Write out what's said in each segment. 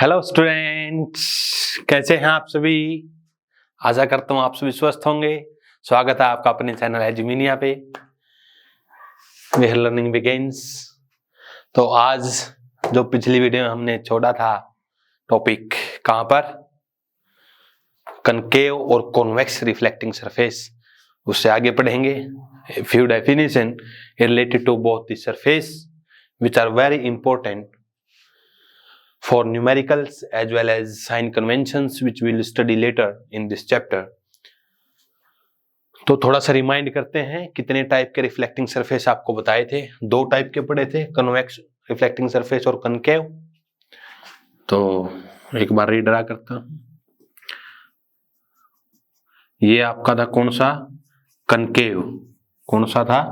Hello students, कैसे हैं आप सभी। आशा करता हूँ आप सभी स्वस्थ होंगे। स्वागत है आपका अपने चैनल एजुमिनिया पे, वेयर लर्निंग बिगिंस। तो आज जो पिछली वीडियो में हमने छोड़ा था टॉपिक कहाँ पर, कनकेव और कॉन्वेक्स रिफ्लेक्टिंग सरफेस, उससे आगे पढ़ेंगे। Few definition related to both the surface which are very important for numericals as well as sign conventions which we will study later in this chapter. तो थोड़ा सा remind करते हैं कितने टाइप के रिफ्लेक्टिंग सरफेस आपको बताए थे। दो टाइप के पढ़े थे, कन्वेक्स रिफ्लेक्टिंग सरफेस और कनकेव। तो एक बार रीड्रा करता हूं। ये आपका था कौन सा, कनकेव। कौन सा था,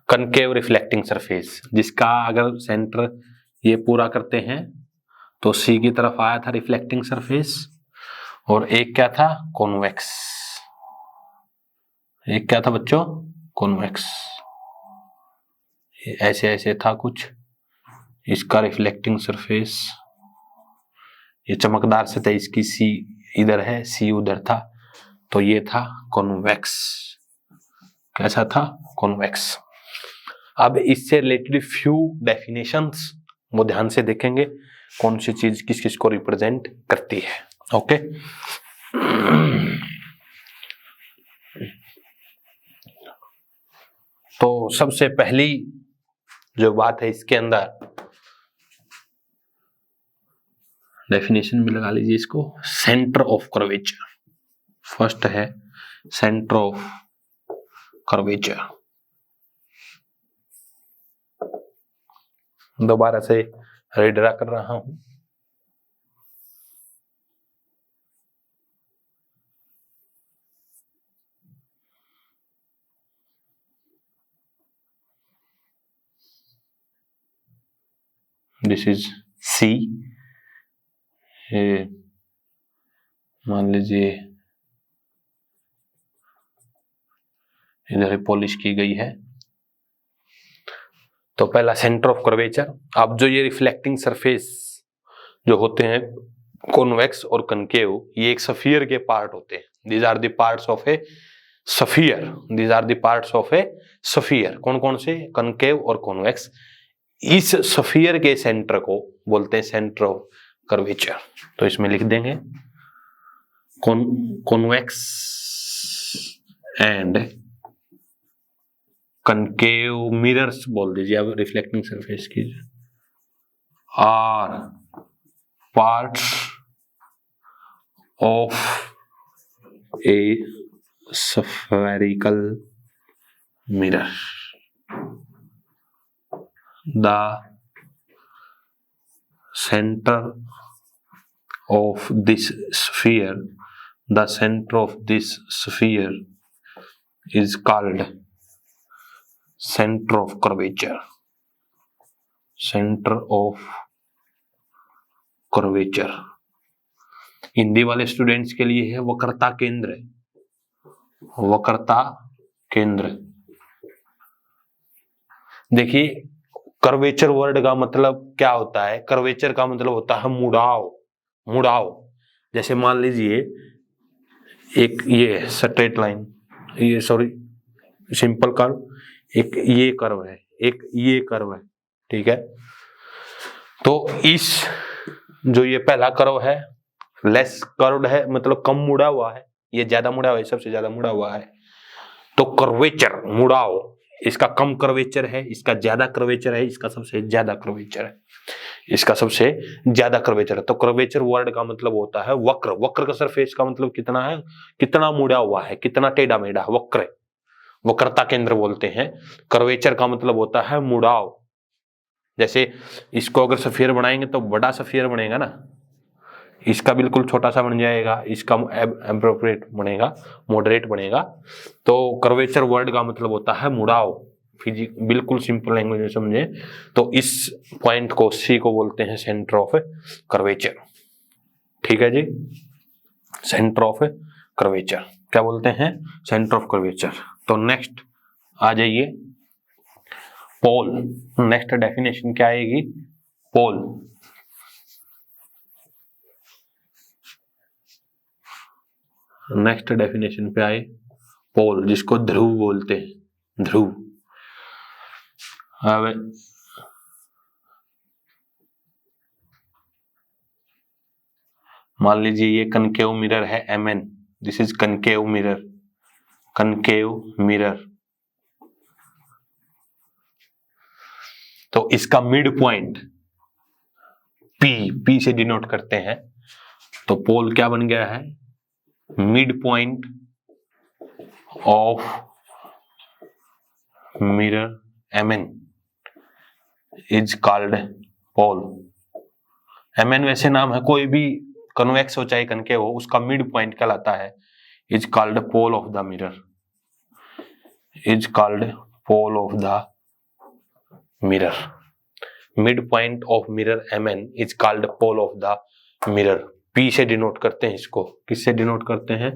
कनकेव रिफ्लेक्टिंग सरफेस, जिसका अगर सेंटर ये पूरा करते हैं तो सी की तरफ आया था रिफ्लेक्टिंग सरफेस। और एक क्या था, कॉन्वेक्स। एक क्या था बच्चों, कॉन्वेक्स। ऐसे ऐसे था कुछ, इसका रिफ्लेक्टिंग सरफेस ये चमकदार से था, इसकी सी इधर है, सी उधर था, तो ये था कॉन्वेक्स। कैसा था, कॉन्वेक्स। अब इससे रिलेटेड फ्यू डेफिनेशंस वो ध्यान से देखेंगे, कौन सी चीज किस किस को रिप्रेजेंट करती है। ओके, तो सबसे पहली जो बात है इसके अंदर, डेफिनेशन में लगा लीजिए इसको, सेंटर ऑफ कर्वेचर। फर्स्ट है सेंटर ऑफ कर्वेचर। दोबारा से रीड्रा कर रहा हूं। दिस इज सी, मान लीजिए इधर पॉलिश की गई है। तो पहला सेंटर ऑफ कर्वेचर। अब जो ये रिफ्लेक्टिंग सरफेस जो होते हैं कॉन्वेक्स और कनकेव, ये एक सफियर के पार्ट होते हैं। These are the parts of a sphere. These are the parts of a sphere. कौन कौन से, कनकेव और कॉन्वेक्स। इस सफियर के सेंटर को बोलते हैं सेंटर ऑफ कर्वेचर। तो इसमें लिख देंगे कॉन्वेक्स एंड कनकेव मिरर्स बोल दीजिए, अब रिफ्लेक्टिंग सरफेस की, are parts of a spherical mirror. The center of this sphere, the center of this sphere is called center of curvature. Center of curvature. Hindi वाले students के लिए है वक्रता केंद्र। वक्रता केंद्र। देखिए, कर्वेचर वर्ड का मतलब क्या होता है, कर्वेचर का मतलब होता है मुड़ाव। मुड़ाव, जैसे मान लीजिए एक ये स्ट्रेट लाइन, ये सॉरी सिंपल कर्व, एक ये कर्व है, एक ये कर्व है, ठीक है। तो इस जो ये पहला कर्व है लेस कर्व्ड है, मतलब कम मुड़ा हुआ है, ये ज्यादा मुड़ा हुआ है, सबसे ज्यादा मुड़ा हुआ है। तो कर्वेचर मुड़ाव, इसका कम कर्वेचर है, इसका ज्यादा कर्वेचर है, इसका सबसे ज्यादा कर्वेचर है, इसका सबसे ज्यादा कर्वेचर है। तो कर्वेचर वर्ड का मतलब होता है वक्र। वक्र का सरफेस का मतलब कितना है, कितना मुड़ा हुआ है, कितना टेढ़ा मेढ़ा, वक्र, वक्रता केंद्र बोलते हैं। कर्वेचर का मतलब होता है मुड़ाव। जैसे इसको अगर सफियर बनाएंगे तो बड़ा सफियर बनेगा ना, इसका बिल्कुल छोटा सा बन जाएगा, इसका एप्रोप्रिएट बनेगा, मॉडरेट बनेगा। तो कर्वेचर वर्ड का मतलब होता है मुड़ाव। बिल्कुल सिंपल लैंग्वेज में समझे तो इस पॉइंट को, सी को बोलते हैं सेंटर ऑफ कर्वेचर। ठीक है जी, सेंटर ऑफ कर्वेचर क्या बोलते हैं, सेंटर ऑफ कर्वेचर। तो नेक्स्ट आ जाइए, पोल। नेक्स्ट डेफिनेशन क्या आएगी, पोल। नेक्स्ट डेफिनेशन पे आए, पोल जिसको ध्रुव बोलते हैं, ध्रुव। अब मान लीजिए ये कनकेव मिरर है MN, this is concave mirror, concave mirror. तो इसका मिड पॉइंट P से डिनोट करते हैं, तो पोल क्या बन गया है, mid point of mirror MN is called pole. MN वैसे नाम है, कोई भी कन्वेक्स हो चाहे कनकेव हो, उसका मिड पॉइंट कहलाता है, is called pole of the mirror, is called pole of the mirror. Mid point of mirror MN is called pole of the mirror. P से डिनोट करते हैं इसको, किससे डिनोट करते हैं,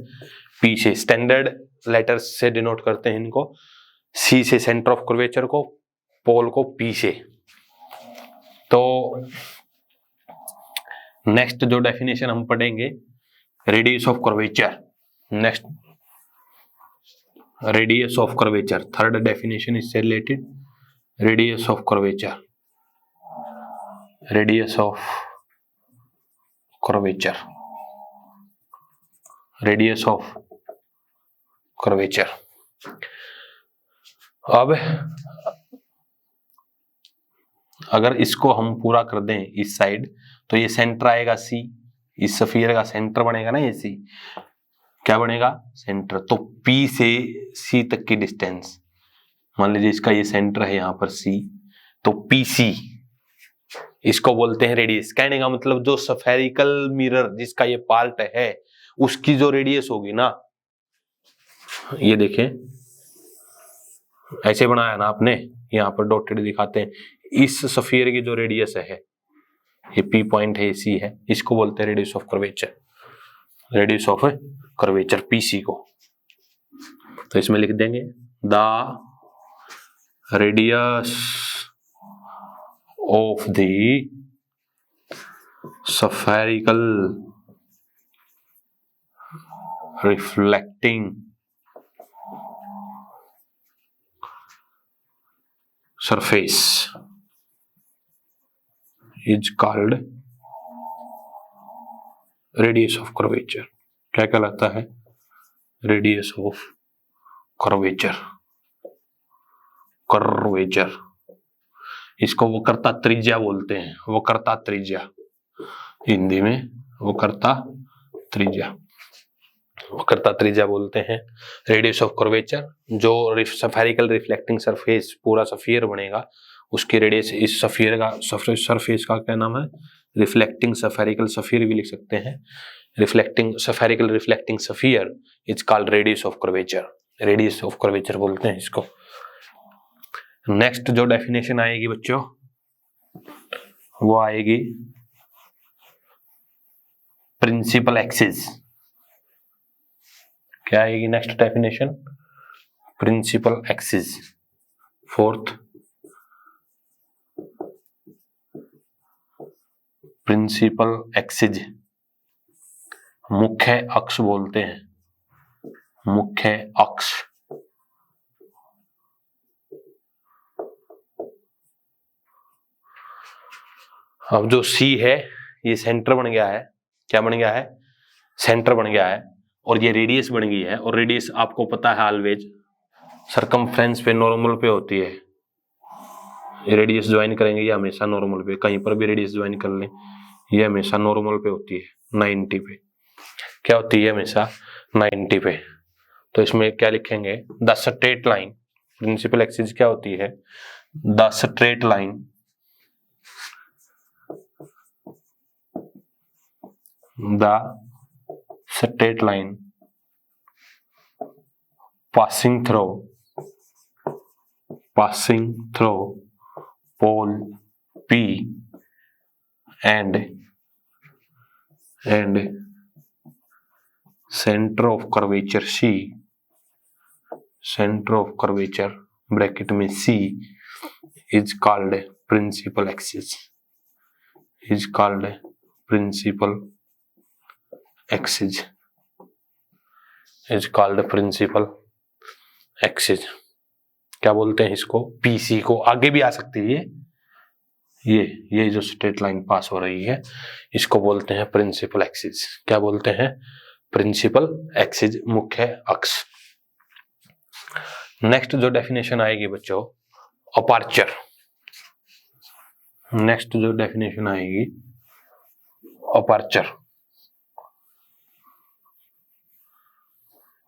P से। स्टैंडर्ड लेटर्स से डिनोट करते हैं इनको, C से सेंटर ऑफ कर्वेचर को, पोल को P से। तो नेक्स्ट जो डेफिनेशन हम पढ़ेंगे, radius of curvature. Next radius of curvature, third definition इससे related, radius of curvature, radius of curvature, radius of curvature. अब अगर इसको हम पूरा कर दें इस साइड, तो ये सेंटर आएगा C, इस स्फीयर का सेंटर बनेगा ना ये C, क्या बनेगा, सेंटर। तो P से C तक की डिस्टेंस, मान लीजिए इसका ये सेंटर है यहाँ पर C, तो PC इसको बोलते हैं रेडियस। कहने का मतलब जो स्फेरिकल मिरर जिसका ये पार्ट है, उसकी जो रेडियस होगी ना, ये देखें ऐसे बनाया ना आपने, यहाँ पर डॉटेड दिखाते हैं, इस स्फीयर की जो रेडियस है, ये P पॉइंट है, C है, इसको बोलते हैं radius of curvature, radius of curvature PC को। तो इसमें लिख देंगे the radius of the spherical reflecting surface is called radius of curvature. क्या कहलाता है, रेडियस ऑफ कर्वेचर, कर्वेचर। इसको वक्रता त्रिज्या बोलते हैं, वक्रता त्रिज्या, हिंदी में वक्रता त्रिज्या, वक्रता त्रिज्या बोलते हैं। रेडियस ऑफ कर्वेचर, जो स्फेरिकल रिफ्लेक्टिंग सरफेस पूरा स्फीयर बनेगा, उसकी रेडियस, इस स्फीयर का सरफेस का क्या नाम है, रिफ्लेक्टिंग स्फेरिकल स्फीयर भी लिख सकते हैं, reflecting spherical reflecting sphere is called radius of curvature, radius of curvature बोलते हैं इसको। नेक्स्ट जो डेफिनेशन आएगी बच्चों, वो आएगी प्रिंसिपल एक्सिस। क्या आएगी next definition, principal axis. Fourth, principal axis, मुख्य अक्ष बोलते हैं, मुख्य अक्ष। अब जो C है ये सेंटर बन गया है, क्या बन गया है, सेंटर बन गया है, और ये रेडियस बन गई है, और रेडियस आपको पता है ऑलवेज सरकमफ्रेंस पे नॉर्मल पे होती है। ये रेडियस ज्वाइन करेंगे, ये हमेशा नॉर्मल पे, कहीं पर भी रेडियस ज्वाइन कर लें, ये हमेशा नॉर्मल पे होती है, 90 पे। क्या होती है, हमेशा 90 पे। तो इसमें क्या लिखेंगे, the straight line, principal axis क्या होती है, the straight line, the straight line passing through pole P and center of curvature C, center of curvature bracket में C is called principal axis, is called principal axis। Is called principal axis. क्या बोलते हैं इसको? PC को। आगे भी आ सकती है ये जो स्ट्रेट लाइन पास हो रही है इसको बोलते हैं प्रिंसिपल एक्सिस। क्या बोलते हैं? प्रिंसिपल एक्सिस, मुख्य अक्ष। नेक्स्ट जो डेफिनेशन आएगी बच्चों, अपर्चर। नेक्स्ट जो डेफिनेशन आएगी अपर्चर,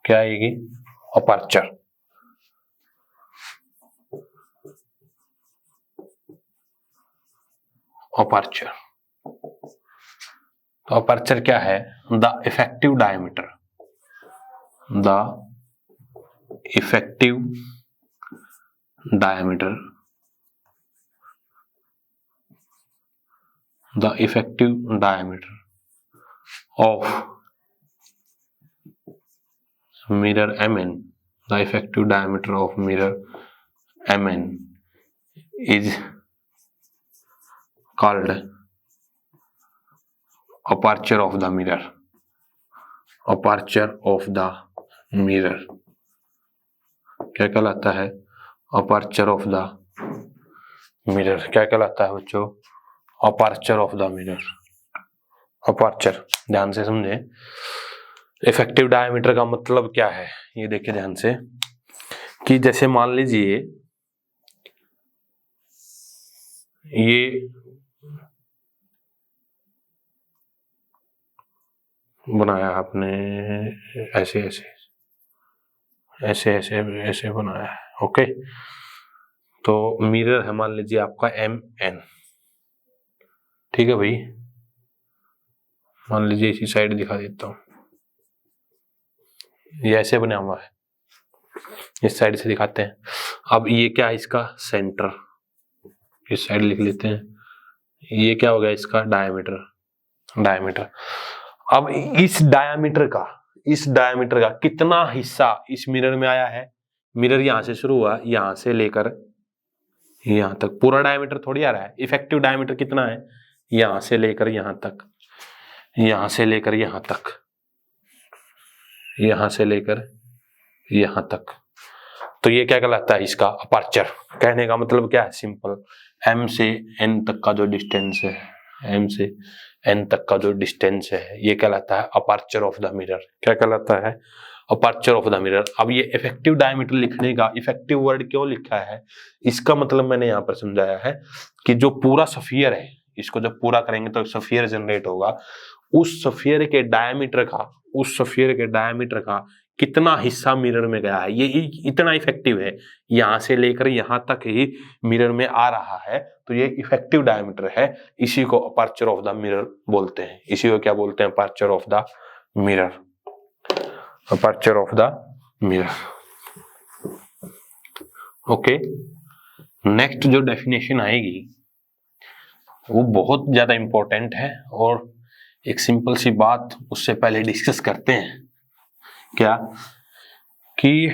क्या आएगी? अपर्चर। अपर्चर, तो अपर्चर क्या है? The effective diameter, the effective diameter, the effective diameter of mirror MN, the effective diameter of mirror MN is called aperture of the mirror, aperture of the mirror। क्या कहलाता है? aperture of the mirror। क्या कहलाता है बच्चों? aperture of the mirror। Aperture ध्यान से समझे। इफेक्टिव डायमीटर का मतलब क्या है ये देखिए ध्यान से, कि जैसे मान लीजिए ये बनाया आपने ऐसे ऐसे ऐसे ऐसे ऐसे बनाया है, ओके। तो मिरर है मान लीजिए आपका MN, ठीक है भाई। मान लीजिए इसी साइड दिखा देता हूं, ये ऐसे बना हुआ है, इस साइड से दिखाते हैं। अब ये क्या है? इसका सेंटर, इस साइड लिख लेते हैं। ये क्या हो गया? इसका डायमीटर, डायमीटर। अब इस डायमीटर का कितना हिस्सा इस मिरर में आया है? मिरर यहां से शुरू हुआ, यहां से लेकर यहां तक, पूरा डायमीटर थोड़ी आ रहा है। इफेक्टिव डायमीटर कितना है? यहां से लेकर यहां तक, यहां से लेकर यहां तक, यहां से लेकर यहां तक। तो ये क्या कहलाता है? इसका अपर्चर। कहने का मतलब क्या है? सिंपल, M से N तक का जो डिस्टेंस है, M से N तक का जो डिस्टेंस है, ये कहलाता है अपर्चर ऑफ द मिरर। क्या कहलाता है? Aperture of the mirror. अब ये इफेक्टिव डायमीटर लिखने का इफेक्टिव वर्ड क्यों लिखा है, इसका मतलब मैंने यहाँ पर समझाया है कि जो पूरा सफियर है, इसको जब पूरा करेंगे तो सफियर जनरेट होगा। उस सफियर के डायमीटर का कितना हिस्सा मिरर में गया है, ये इतना इफेक्टिव है। यहां से लेकर यहां तक ही मिरर में आ रहा है, तो ये इफेक्टिव डायमीटर है। इसी को अपर्चर ऑफ द मिरर बोलते हैं। इसी को क्या बोलते हैं? Aperture of the mirror, aperture of the mirror, okay. Next जो डेफिनेशन आएगी वो बहुत ज्यादा इंपॉर्टेंट है, और एक सिंपल सी बात उससे पहले डिस्कस करते हैं। क्या कि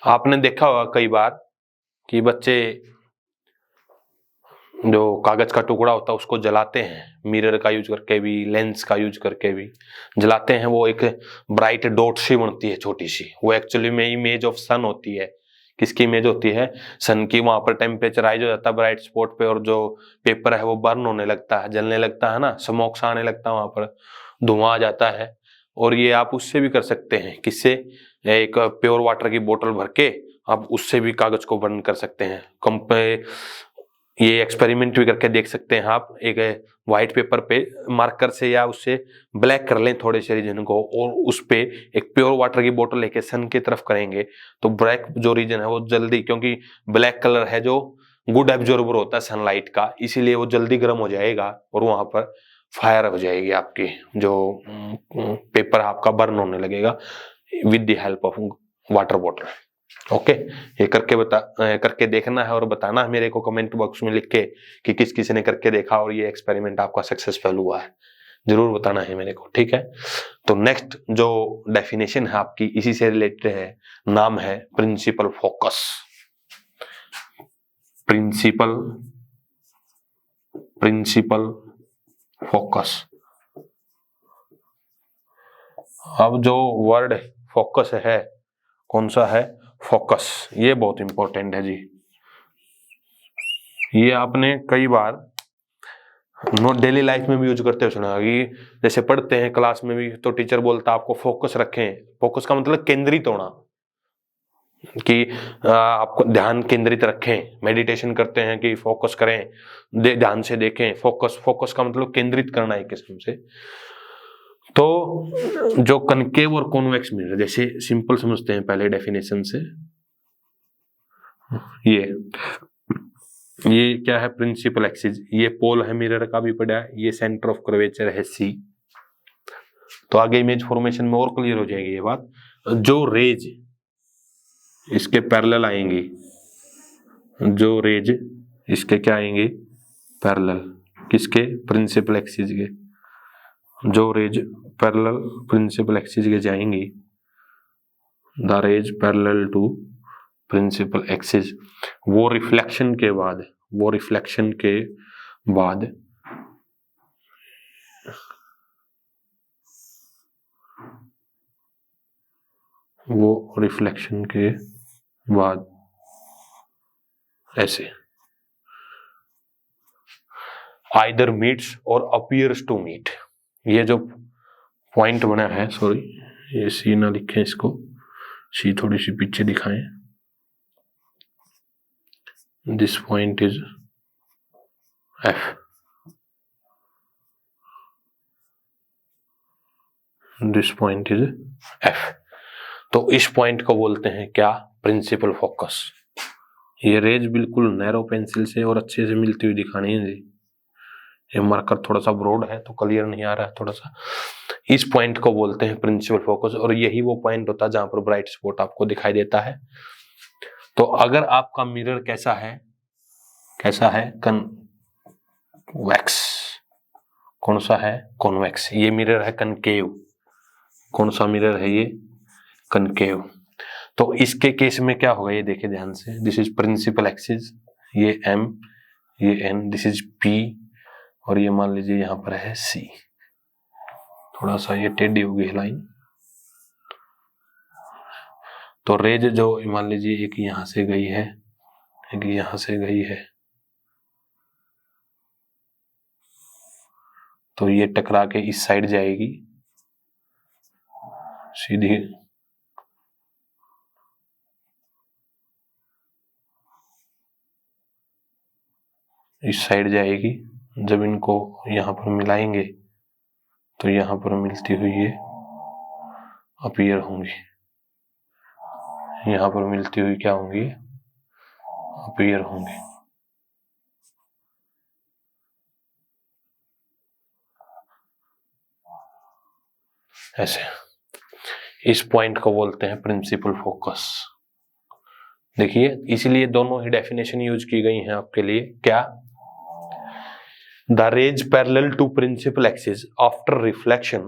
आपने देखा होगा कई बार कि बच्चे जो कागज का टुकड़ा होता है उसको जलाते हैं, मिरर का यूज करके भी, लेंस का यूज करके भी जलाते हैं। वो एक ब्राइट डॉट सी बनती है छोटी सी, वो एक्चुअली में इमेज ऑफ सन होती है। किसकी इमेज होती है? सन की। वहां पर टेम्परेचर राइज हो जाता है ब्राइट स्पॉट पे, और जो पेपर है वो बर्न होने लगता है, जलने लगता है ना, स्मोक्स आने लगता है, वहां पर धुआं आ जाता है। और ये आप उससे भी कर सकते हैं। किससे? एक प्योर वाटर की बोतल भर के आप उससे भी कागज को बर्न कर सकते हैं। ये एक्सपेरिमेंट भी करके देख सकते हैं आप। एक व्हाइट पेपर पे मार्कर से या उससे ब्लैक कर लें थोड़े से रीजन को, और उस पे एक प्योर वाटर की बोतल लेके सन की तरफ करेंगे तो ब्लैक जो रीजन है वो जल्दी, क्योंकि ब्लैक कलर है जो गुड एब्जॉर्बर होता है सनलाइट का, इसीलिए वो जल्दी गर्म हो जाएगा और वहां पर फायर हो जाएगी, आपकी जो पेपर आपका बर्न होने लगेगा with the help of water bottle. Okay, ये करके देखना है और बताना है मेरे को कमेंट बॉक्स में लिख के कि किस किसी ने करके देखा और ये एक्सपेरिमेंट आपका सक्सेसफुल हुआ है, जरूर बताना है मेरे को, ठीक है। तो नेक्स्ट जो डेफिनेशन है आपकी इसी से रिलेटेड है, नाम है प्रिंसिपल फोकस। प्रिंसिपल फोकस, अब जो वर्ड फोकस है, कौन सा है? फोकस। ये बहुत इंपॉर्टेंट है जी। ये आपने कई बार नोट डेली लाइफ में भी यूज करते हुए सुना कि जैसे पढ़ते हैं क्लास में भी, तो टीचर बोलता है आपको फोकस रखें। फोकस का मतलब केंद्रित होना, कि आपको ध्यान केंद्रित रखें। मेडिटेशन करते हैं कि फोकस करें, ध्यान से देखें। फोकस, फोकस का मतलब केंद्रित करना एक किस्म से। तो जो कनकेव और कॉन्वेक्स मिरर, जैसे सिंपल समझते हैं पहले डेफिनेशन से। ये क्या है? Principal axis. ये पोल है मिरर का भी पढ़ा है। ये सेंटर ऑफ कर्वेचर है सी। तो आगे इमेज फॉर्मेशन में और क्लियर हो जाएगी ये बात। जो रेज इसके पैरेलल आएंगी, जो रेज इसके क्या आएंगी? पैरेलल। किसके? प्रिंसिपल एक्सिस के। जो रेज पैरेलल प्रिंसिपल एक्सिस के जाएंगी, the rays parallel to principal axis, वो रिफ्लेक्शन के बाद वो रिफ्लेक्शन के बाद ऐसे आइदर मीट्स और अपीयर्स टू मीट। ये जो पॉइंट बना है, सॉरी ये सी ना लिखें, इसको सी थोड़ी सी पीछे दिखाएं। This point is F, this point is F. तो इस पॉइंट को बोलते हैं क्या? Principal focus. ये रेज बिल्कुल नैरो पेंसिल से और अच्छे से मिलती हुई दिखानी है जी। ये मार्कर थोड़ा सा ब्रॉड है तो क्लियर नहीं आ रहा है थोड़ा सा। इस पॉइंट को बोलते हैं प्रिंसिपल फोकस, और यही वो पॉइंट होता है जहां पर ब्राइट स्पॉट आपको दिखाई देता है। तो अगर आपका मिरर कैसा है? कन्वेक्स। कौन सा है? कॉन्वेक्स। ये मिरर है कनकेव। कौन सा मिरर है ये? कनकेव। तो इसके केस में क्या होगा ये देखिए ध्यान से। दिस इज प्रिंसिपल एक्सिस, ये एम, ये एन, दिस इज पी, और ये मान लीजिए यहां पर है सी। थोड़ा सा ये टेढ़ी होगी लाइन। तो रेज जो मान लीजिए एक यहां से गई है, एक यहां से गई है, तो ये टकरा के इस साइड जाएगी सीधी, इस साइड जाएगी। जब इनको यहां पर मिलाएंगे तो यहां पर मिलती हुई ये अपीयर होंगी, यहां पर मिलती हुई क्या होंगी? अपीयर होंगी। ऐसे इस पॉइंट को बोलते हैं प्रिंसिपल फोकस। देखिए इसलिए दोनों ही डेफिनेशन यूज की गई हैं आपके लिए। क्या? The rays parallel to principal axis after reflection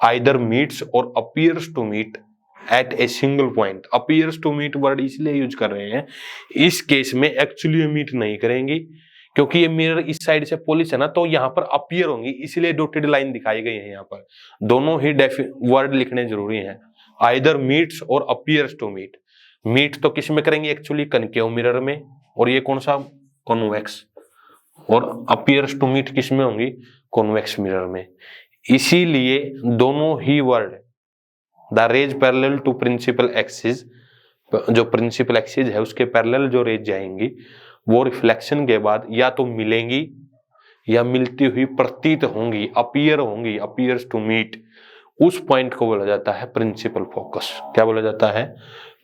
either meets और appears to meet at a single point. Appears to meet word इसलिए यूज कर रहे हैं, इस केस में एक्चुअली मीट नहीं करेंगी, क्योंकि ये मिरर इस साइड से पॉलिश है ना, तो यहाँ पर अपीयर होंगी, इसलिए डॉटेड लाइन दिखाई गई है। यहाँ पर दोनों ही वर्ड लिखने जरूरी हैं, आइदर मीट्स और अपीयर्स टू मीट। मीट तो किस में करेंगे? एक्चुअली कनकेव मिरर में, और ये कौन सा? कॉन्वेक्स। और अपीयर्स टू मीट किस में होंगी? कॉन्वेक्स मिरर में। इसीलिए दोनों ही word the rays parallel to principal axis, जो प्रिंसिपल एक्सिस है उसके पैरेलल जो रेज जाएंगी वो रिफ्लेक्शन के बाद या तो मिलेंगी या मिलती हुई प्रतीत होंगी, अपीयर होंगी, अपीयर्स टू मीट। उस पॉइंट को बोला जाता है प्रिंसिपल फोकस। क्या बोला जाता है?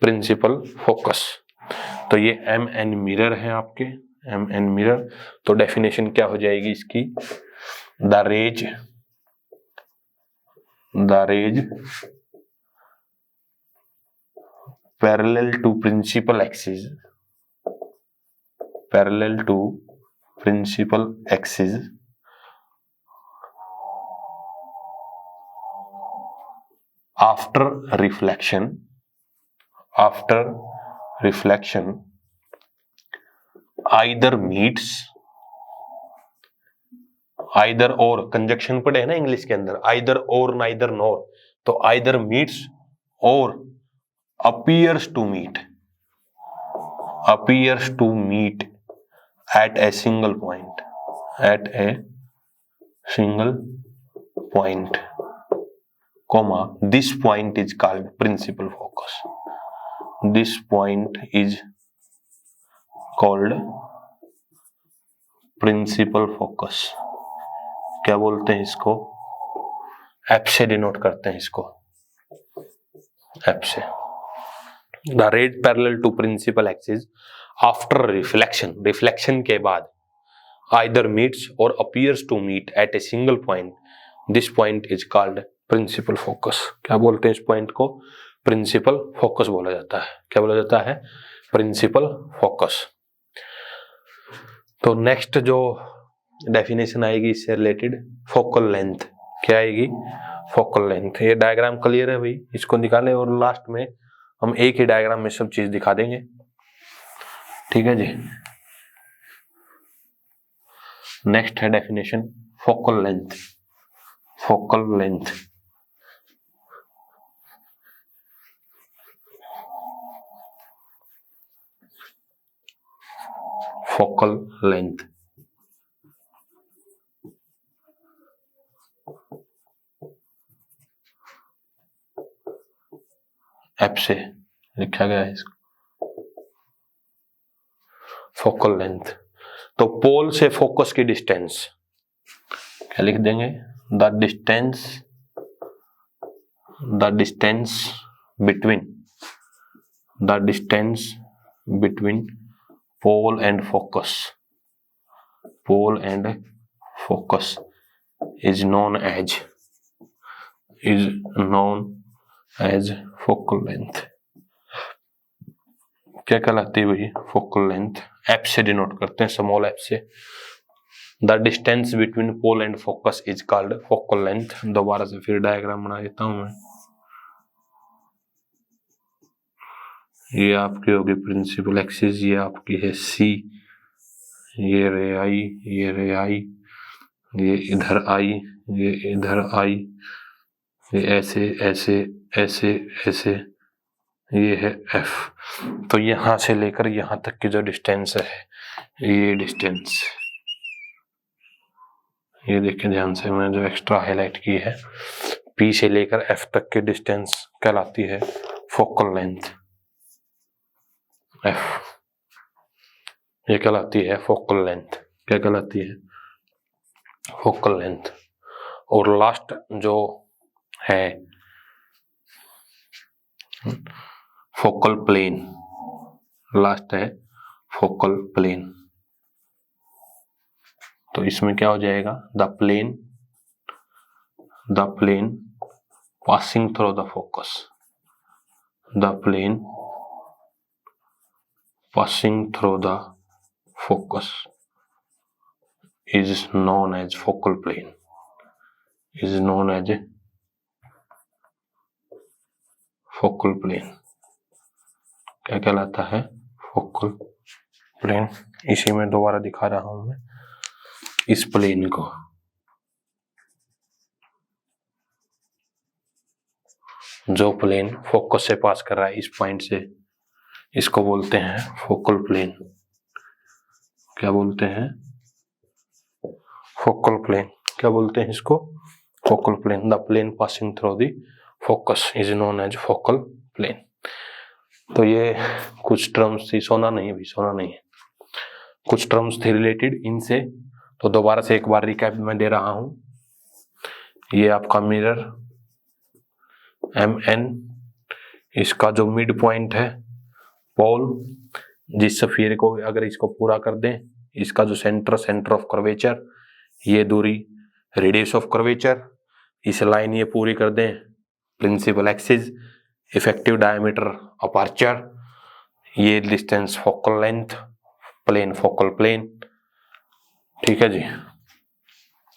Principal focus. तो ये एम एन मिरर है आपके, एम एन मिरर। तो डेफिनेशन क्या हो जाएगी इसकी? The rays parallel to principal axis after reflection either meets, either और कंजक्शन पढ़े है ना इंग्लिश के अंदर, आइदर और नाइदर नॉर, तो आइदर मीट्स और appears to meet at a single point, comma, this point is called principal focus. This point is called principal focus. क्या बोलते हैं इसको? एफ से डिनोट करते हैं इसको, एफ से. The rays parallel to principal axis after reflection के बाद either meets or appears to meet at a single point. This point is called principal focus. क्या बोलते हैं इस पॉइंट को? प्रिंसिपल फोकस बोला जाता है. क्या बोला जाता है? Principal focus. तो नेक्स्ट जो डेफिनेशन आएगी इससे रिलेटेड, फोकल लेंथ. क्या आएगी? Focal length. ये डायग्राम क्लियर है भाई, इसको निकालें और लास्ट में हम एक ही डायग्राम में सब चीज दिखा देंगे. ठीक है जी. नेक्स्ट है definition focal length. Focal length focal length app से लिखा गया है इसको. फोकल लेंथ तो पोल से फोकस की डिस्टेंस क्या लिख देंगे? The distance between pole and focus is known as focal length. क्या कहलाती है भाई? Focal length. एफ से डिनोट करते हैं, स्मॉल एफ से. The distance between pole and focus is called focal length. दोबारा से फिर डायग्राम बना देता हूं मैं. ये आपकी होगी प्रिंसिपल एक्सिस, ये आपकी है सी, ये रे आई, ये इधर आई, ये इधर आई, ये ऐसे ऐसे ऐसे ऐसे, ये है एफ. तो यहां से लेकर यहां तक की जो डिस्टेंस है, ये डिस्टेंस, ये देखिए ध्यान से, मैंने जो एक्स्ट्रा हाईलाइट की है, पी से लेकर एफ तक की डिस्टेंस कहलाती है फोकल लेंथ. एफ ये कहलाती है फोकल लेंथ. क्या कहलाती है? Focal length. और लास्ट जो है फोकल प्लेन. लास्ट है फोकल प्लेन. तो इसमें क्या हो जाएगा? The plane passing through the focus. The plane passing through the focus is known as focal plane. क्या कहलाता है? Focal plane. इसी में दोबारा दिखा रहा हूं मैं इस प्लेन को. जो प्लेन फोकस से पास कर रहा है इस पॉइंट से, इसको बोलते हैं फोकल प्लेन. क्या बोलते हैं? Focal plane. क्या बोलते हैं इसको? Focal plane. The plane passing through the focus is known as focal plane. तो ये कुछ टर्म्स थी, सोना नहीं है, कुछ टर्म्स थी रिलेटेड इनसे. तो दोबारा से एक बार रिकैप मैं दे रहा हूं. ये आपका मिरर MN, इसका जो मिड पॉइंट है पोल, जिस स्फीयर को अगर इसको पूरा कर दें, इसका जो सेंटर ऑफ कर्वेचर, ये दूरी रेडियस ऑफ कर्वेचर, इस लाइन ये पूरी कर दें principal axis, effective diameter aperture, ये distance focal length, plane focal plane. ठीक है जी.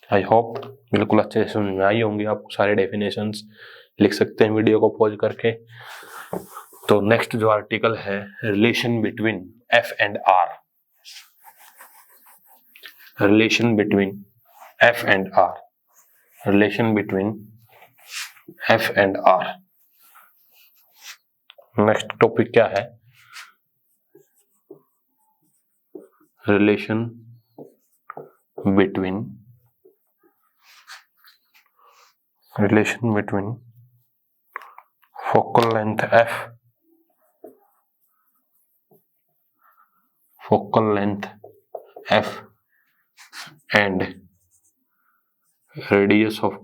आई होप बिल्कुल अच्छे से समझ में आई होंगी आपको. सारे डेफिनेशंस लिख सकते हैं वीडियो को पॉज करके. तो नेक्स्ट जो आर्टिकल है, relation between F and R. Relation between F and R। Next topic क्या है? Relation between focal length F and radius of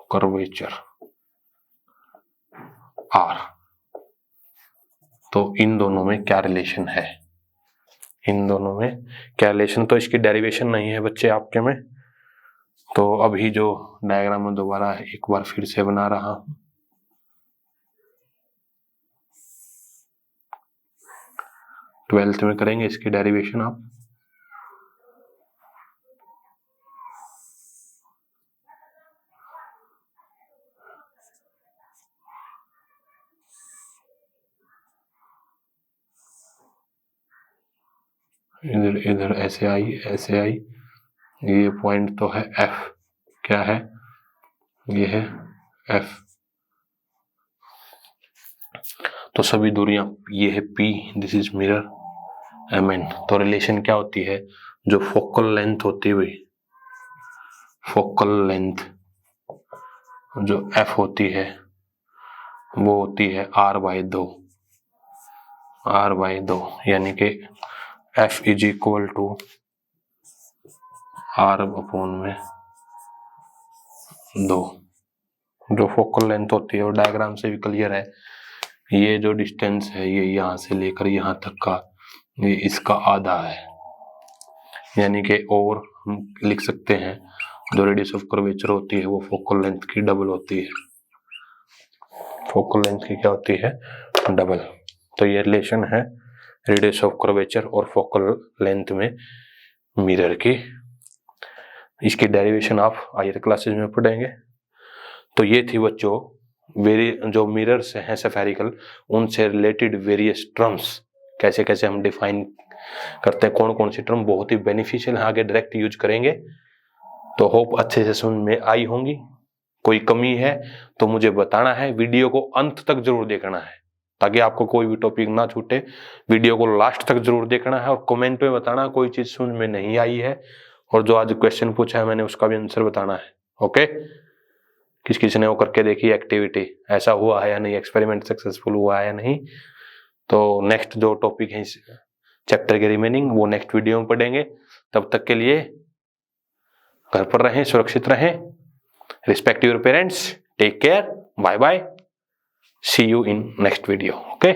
curvature R। तो इन दोनों में क्या रिलेशन है? तो इसकी डेरिवेशन नहीं है बच्चे आपके में, तो अभी जो डायग्राम में दोबारा एक बार फिर से बना रहा हूं। ट्वेल्थ में करेंगे इसकी डेरिवेशन आप। इधर ऐसे आई, ये पॉइंट तो है F, क्या है? ये है F। तो सभी दूरियां, ये है P, this is mirror, MN। तो रिलेशन क्या होती है? जो फोकल लेंथ होती हुई, फोकल लेंथ जो F होती है वो होती है R/2, यानी कि F is equal to R/2। जो फोकल लेंथ होती है वो डायग्राम से भी क्लियर है। ये जो डिस्टेंस है ये यहाँ से लेकर यहाँ तक का, ये इसका आधा है, यानी कि और हम लिख सकते हैं जो रेडियस ऑफ कर्वेचर होती है वो फोकल लेंथ की डबल होती है। फोकल लेंथ की क्या होती है? डबल। तो ये रिलेशन है रेडियस ऑफ कर्वेचर और फोकल लेंथ में मिरर की। इसकी डेरिवेशन आप हायर क्लासेस में पढ़ेंगे। तो ये थी बच्चों जो मिरर्स हैं सेफेरिकल, उनसे रिलेटेड वेरियस टर्म्स, कैसे कैसे हम डिफाइन करते हैं, कौन कौन सी टर्म बहुत ही बेनिफिशियल है, आगे डायरेक्ट यूज करेंगे। तो होप अच्छे से समझ में आई होंगी। कोई कमी है तो मुझे बताना है, वीडियो को अंत तक जरूर देखना है ताकि आपको कोई भी टॉपिक ना छूटे। वीडियो को लास्ट तक जरूर देखना है और कमेंट में बताना कोई चीज समझ में नहीं आई है, और जो आज क्वेश्चन पूछा है मैंने उसका भी आंसर बताना है। ओके, किसी ने वो करके देखी एक्टिविटी, ऐसा हुआ है या नहीं, एक्सपेरिमेंट सक्सेसफुल हुआ है या नहीं। तो नेक्स्ट जो टॉपिक है इस चैप्टर के रिमेनिंग वो नेक्स्ट वीडियो में पढ़ेंगे। तब तक के लिए घर पर रहें, सुरक्षित रहें, respect your parents, take care, bye bye, see you in next video. Okay.